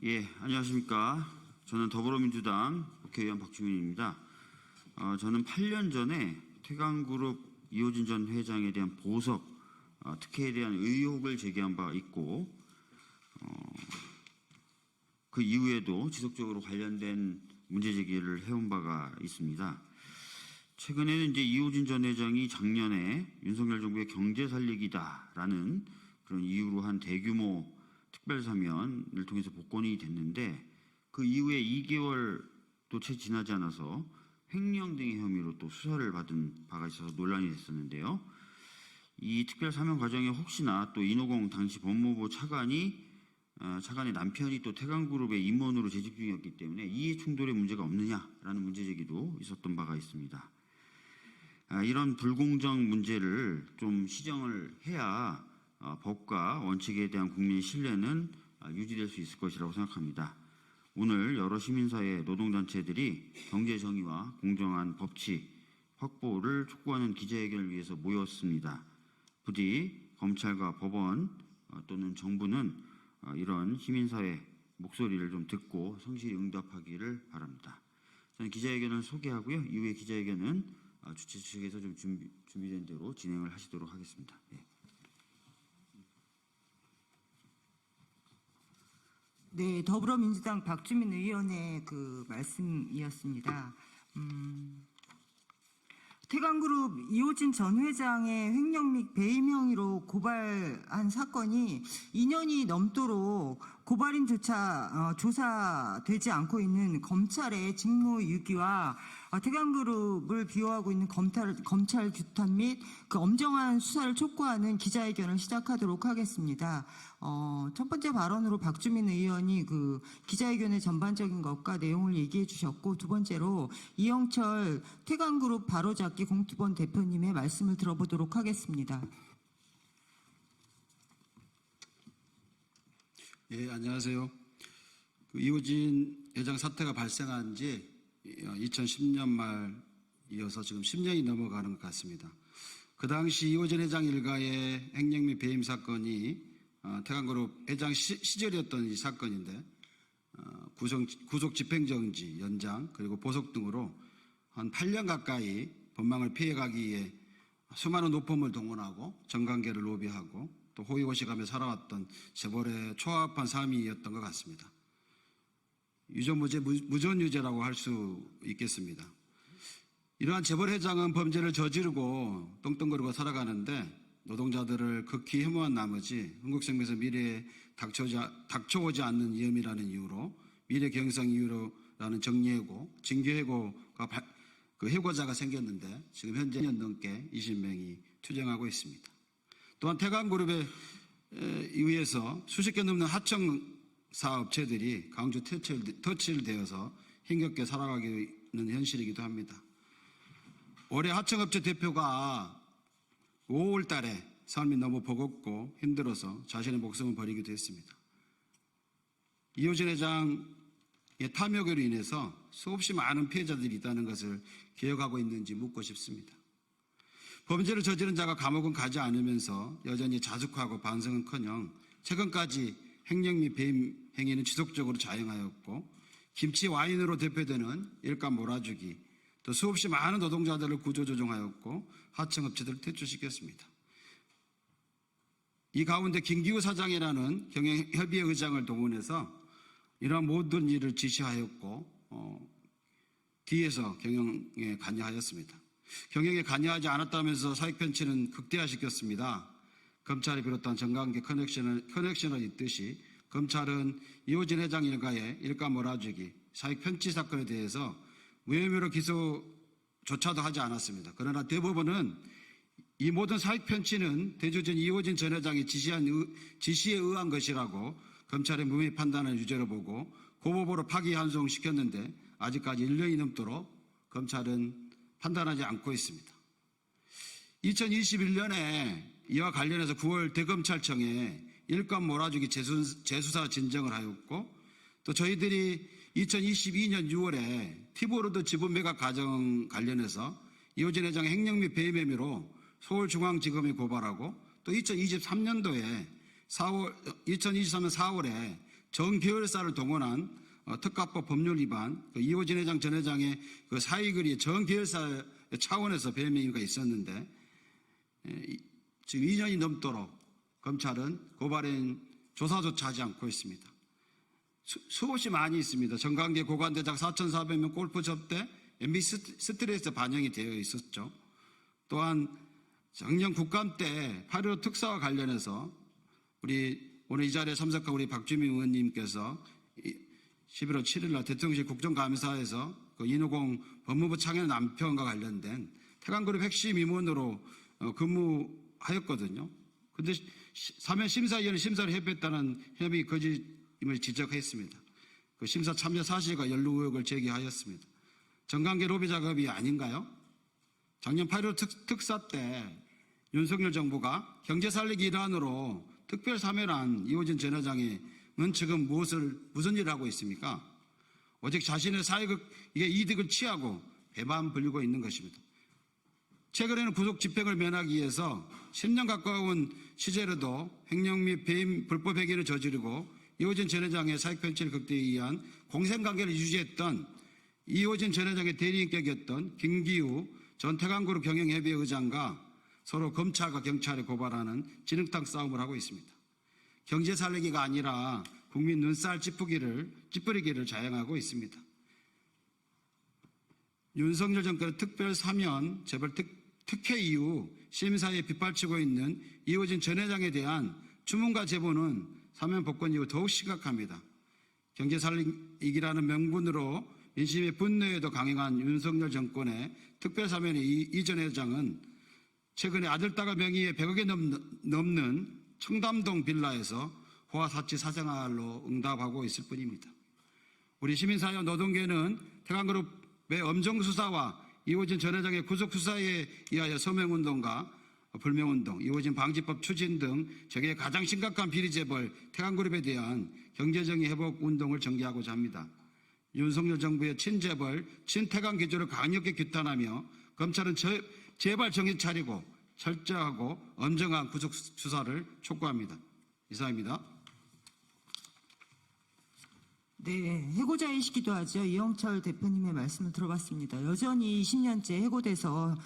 예, 안녕하십니까. 저는 더불어민주당 국회의원 박주민입니다. 저는 8년 전에 태광그룹 이호진 전 회장에 대한 보석 특혜에 대한 의혹을 제기한 바 있고, 그 이후에도 지속적으로 관련된 문제 제기를 해온 바가 있습니다. 최근에는 이제 이호진 전 회장이 작년에 윤석열 정부의 경제 살리기다라는 그런 이유로 한 대규모 특별사면을 통해서 복권이 됐는데, 그 이후에 2개월도 채 지나지 않아서 횡령 등의 혐의로 또 수사를 받은 바가 있어서 논란이 됐었는데요. 이 특별사면 과정에 혹시나 또 인호공 당시 법무부 차관의 남편이 또 태광그룹의 임원으로 재직 중이었기 때문에 이해 충돌의 문제가 없느냐라는 문제 제기도 있었던 바가 있습니다. 이런 불공정 문제를 좀 시정을 해야 법과 원칙에 대한 국민의 신뢰는 유지될 수 있을 것이라고 생각합니다. 오늘 여러 시민사회 노동단체들이 경제정의와 공정한 법치 확보를 촉구하는 기자회견을 위해서 모였습니다. 부디 검찰과 법원 또는 정부는 이런 시민사회 목소리를 좀 듣고 성실히 응답하기를 바랍니다. 저는 기자회견을 소개하고요. 이후에 기자회견은 주최 측에서 좀 준비된 대로 진행을 하시도록 하겠습니다. 예. 네, 더불어민주당 박주민 의원의 그 말씀이었습니다. 태광그룹 이호진 전 회장의 횡령 및 배임 행위로 고발한 사건이 2년이 넘도록 고발인조차 조사되지 않고 있는 검찰의 직무유기와 태광그룹을 비호하고 있는 검찰 규탄 및 그 엄정한 수사를 촉구하는 기자회견을 시작하도록 하겠습니다. 첫 번째 발언으로 박주민 의원이 그 기자회견의 전반적인 것과 내용을 얘기해 주셨고, 두 번째로 이영철 태광그룹 바로잡기 공투본 대표님의 말씀을 들어보도록 하겠습니다. 예, 안녕하세요. 이호진 회장 사태가 발생한 지 2010년 말 이어서 지금 10년이 넘어가는 것 같습니다. 그 당시 이호진 회장 일가의 횡령 및 배임 사건이 태광그룹 회장 시절이었던 이 사건인데, 구속 집행정지 연장 그리고 보석 등으로 한 8년 가까이 법망을 피해가기 위해 수많은 노펌을 동원하고 정관계를 로비하고 또 호의호식하며 살아왔던 재벌의 초합한 삶이었던 것 같습니다. 유전무죄, 무전유죄라고 할 수 있겠습니다. 이러한 재벌 회장은 범죄를 저지르고 떵떵거리고 살아가는데, 노동자들을 극히 혐오한 나머지 흥국생명에서 미래에 닥쳐오지 않는 위험이라는 이유로 미래 경영 이유로라는 정리해고, 징계해고가 그 해고자가 생겼는데, 지금 현재 2년 넘게 20명이 투쟁하고 있습니다. 또한 태광그룹에 의해서 수십 개 넘는 하청사 업체들이 강주 터치되어서 힘겹게 살아가기는 현실이기도 합니다. 올해 하청업체 대표가 5월 달에 삶이 너무 버겁고 힘들어서 자신의 목숨을 버리기도 했습니다. 이호진 회장의 탐욕으로 인해서 수없이 많은 피해자들이 있다는 것을 기억하고 있는지 묻고 싶습니다. 범죄를 저지른 자가 감옥은 가지 않으면서 여전히 자숙하고 반성은커녕 최근까지 횡령 및 배임 행위는 지속적으로 자행하였고, 김치 와인으로 대표되는 일감 몰아주기, 또 수없이 많은 노동자들을 구조조정하였고 하청업체들을 퇴출시켰습니다. 이 가운데 김기우 사장이라는 경영협의회 의장을 동원해서 이러한 모든 일을 지시하였고, 뒤에서 경영에 관여하였습니다. 경영에 관여하지 않았다면서 사익편취는 극대화시켰습니다. 검찰이 비롯한 정관계 커넥션을 잇듯이 검찰은 이호진 회장 일가의 일감 몰아주기, 사익편취 사건에 대해서 무혐의로 기소조차도 하지 않았습니다. 그러나 대법원은 이 모든 사익편취는 대주주인 이호진 전 회장이 지시에 의한 것이라고 검찰의 무혐의 판단을 유죄로 보고 고법으로 파기환송시켰는데, 아직까지 1년이 넘도록 검찰은 판단하지 않고 있습니다. 2021년에 이와 관련해서 9월 대검찰청에 일감 몰아주기 재수사 진정을 하였고, 또 저희들이 2022년 6월에 티보로드 지분 매각 과정 관련해서 이호진 회장의 횡령 및 배임 혐의로 서울중앙지검에 고발하고, 또 2023년 4월에 정계열사를 동원한 특가법 법률 위반, 이호진 회장 전 회장의 그 사익을 정계열사 차원에서 배명이 있었는데 지금 2년이 넘도록 검찰은 고발인 조사조차 하지 않고 있습니다. 수없이 많이 있습니다. 정관계 고관대장 4,400명 골프 접대 MB 스트레스 반영이 되어 있었죠. 또한 작년 국감 때 8.15 특사와 관련해서 우리 오늘 이 자리에 참석한 우리 박주민 의원님께서 11월 7일 날 대통령실 국정감사에서 그 인후공 법무부 창현 남편과 관련된 태광그룹 핵심 임원으로 근무하였거든요. 그런데 사면 심사위원회 심사를 협의했다는 혐의 거짓임을 지적했습니다. 그 심사 참여 사실과 연루 의혹을 제기하였습니다. 정관계 로비 작업이 아닌가요? 작년 8.15 특사 때 윤석열 정부가 경제 살리기 일환으로 특별 사면한 이호진 전 회장은 지금 무슨 일을 하고 있습니까? 오직 자신의 이득을 취하고 배만 불리고 있는 것입니다. 최근에는 구속 집행을 면하기 위해서 10년 가까운 시제로도 횡령 및 배임 불법 행위를 저지르고 이호진 전 회장의 사익 편취를 극대에 의한 공생관계를 유지했던 이호진 전 회장의 대리인격이었던 김기우 전 태광그룹 경영협의회 의장과 서로 검찰과 경찰에 고발하는 진흙탕 싸움을 하고 있습니다. 경제 살리기가 아니라 국민 눈살 찌푸리기를 자행하고 있습니다. 윤석열 정권의 특별 사면 재벌 특혜 이후 심사에 빗발치고 있는 이호진 전 회장에 대한 주문과 제보는 사면 복권 이후 더욱 심각합니다. 경제 살리기라는 명분으로 민심의 분노에도 강행한 윤석열 정권의 특별 사면의 이 전 회장은 최근에 아들딸과 명의의 100억에 넘는 청담동 빌라에서 호화사치 사생활로 응답하고 있을 뿐입니다. 우리 시민사회와 노동계는 태광그룹의 엄정수사와 이호진 전 회장의 구속수사에 의하여 서명운동과 불명운동, 이호진 방지법 추진 등 세계의 가장 심각한 비리재벌 태광그룹에 대한 경제정의 회복운동을 전개하고자 합니다. 윤석열 정부의 친재벌, 친태광 기조를 강력히 규탄하며 검찰은 제발 정신 차리고 철저하고 엄정한 구속수사를 촉구합니다. 이상입니다. 네, 해고자이시기도 하죠. 이영철 대표님의 말씀을 들어봤습니다. 여전히 20년째 해고돼서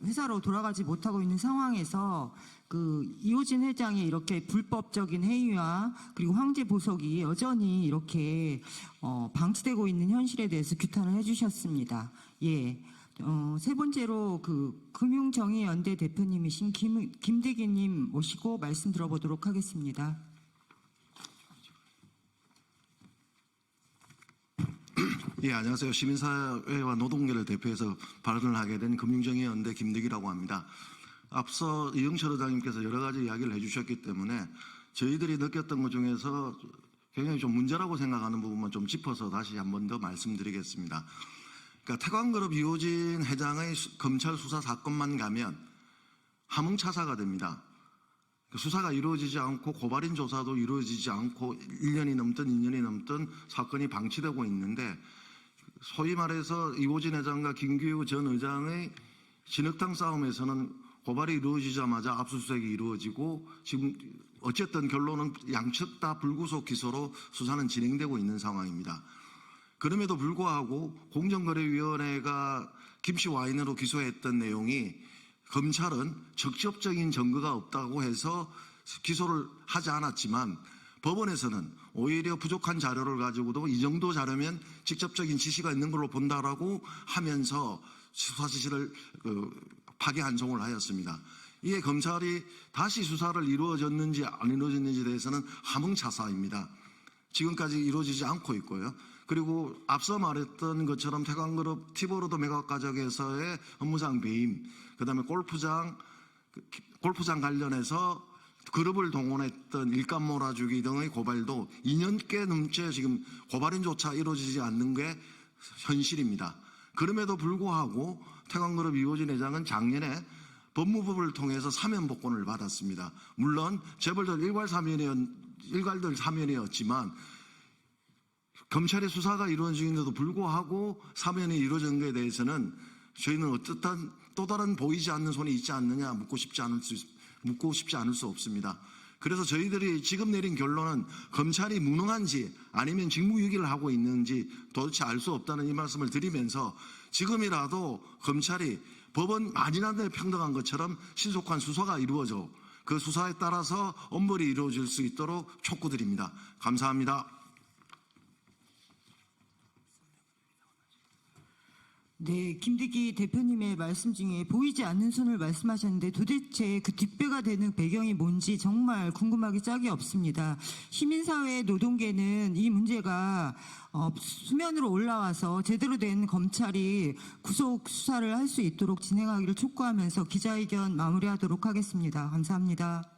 회사로 돌아가지 못하고 있는 상황에서 그 이호진 회장의 이렇게 불법적인 행위와 그리고 황제 보석이 여전히 이렇게 방치되고 있는 현실에 대해서 규탄을 해주셨습니다. 예. 세 번째로 그 금융정의연대 대표님이신 김대기님 모시고 말씀 들어보도록 하겠습니다. 예, 안녕하세요. 시민사회와 노동계를 대표해서 발언을 하게 된 금융정의연대 김대기라고 합니다. 앞서 이영철 의장님께서 여러 가지 이야기를 해주셨기 때문에 저희들이 느꼈던 것 중에서 굉장히 좀 문제라고 생각하는 부분만 좀 짚어서 다시 한 번 더 말씀드리겠습니다. 그러니까 태광그룹 이호진 회장의 검찰 수사 사건만 가면 함흥차사가 됩니다. 수사가 이루어지지 않고 고발인 조사도 이루어지지 않고 1년이 넘든 2년이 넘든 사건이 방치되고 있는데 소위 말해서 이호진 회장과 김기우 전 의장의 진흙탕 싸움에서는 고발이 이루어지자마자 압수수색이 이루어지고 지금 어쨌든 결론은 양측 다 불구속 기소로 수사는 진행되고 있는 상황입니다. 그럼에도 불구하고 공정거래위원회가 김씨 와인으로 기소했던 내용이 검찰은 직접적인 증거가 없다고 해서 기소를 하지 않았지만 법원에서는 오히려 부족한 자료를 가지고도 이 정도 자료면 직접적인 지시가 있는 걸로 본다라고 하면서 수사 지시를 파기환송을 하였습니다. 이에 검찰이 다시 수사를 이루어졌는지 안 이루어졌는지에 대해서는 함흥차사입니다. 지금까지 이루어지지 않고 있고요. 그리고 앞서 말했던 것처럼 태광그룹 티보로드 매각가족에서의 업무상 배임, 그다음에 골프장 관련해서 그룹을 동원했던 일감 몰아주기 등의 고발도 2년께 넘게 지금 고발인조차 이루어지지 않는 게 현실입니다. 그럼에도 불구하고 태광그룹 이호진 회장은 작년에 법무부를 통해서 사면 복권을 받았습니다. 물론 재벌들 일괄들 사면이었지만 검찰의 수사가 이루어지는데도 불구하고 사면이 이루어진 것에 대해서는 저희는 어떻든 또 다른 보이지 않는 손이 있지 않느냐 묻고 싶지 않을 수 없습니다. 그래서 저희들이 지금 내린 결론은 검찰이 무능한지 아니면 직무유기를 하고 있는지 도대체 알 수 없다는 이 말씀을 드리면서 지금이라도 검찰이 법원 만인한데 평등한 것처럼 신속한 수사가 이루어져 그 수사에 따라서 엄벌이 이루어질 수 있도록 촉구드립니다. 감사합니다. 네, 김대기 대표님의 말씀 중에 보이지 않는 손을 말씀하셨는데 도대체 그 뒷배가 되는 배경이 뭔지 정말 궁금하기 짝이 없습니다. 시민사회 노동계는 이 문제가 수면으로 올라와서 제대로 된 검찰이 구속 수사를 할 수 있도록 진행하기를 촉구하면서 기자회견 마무리하도록 하겠습니다. 감사합니다.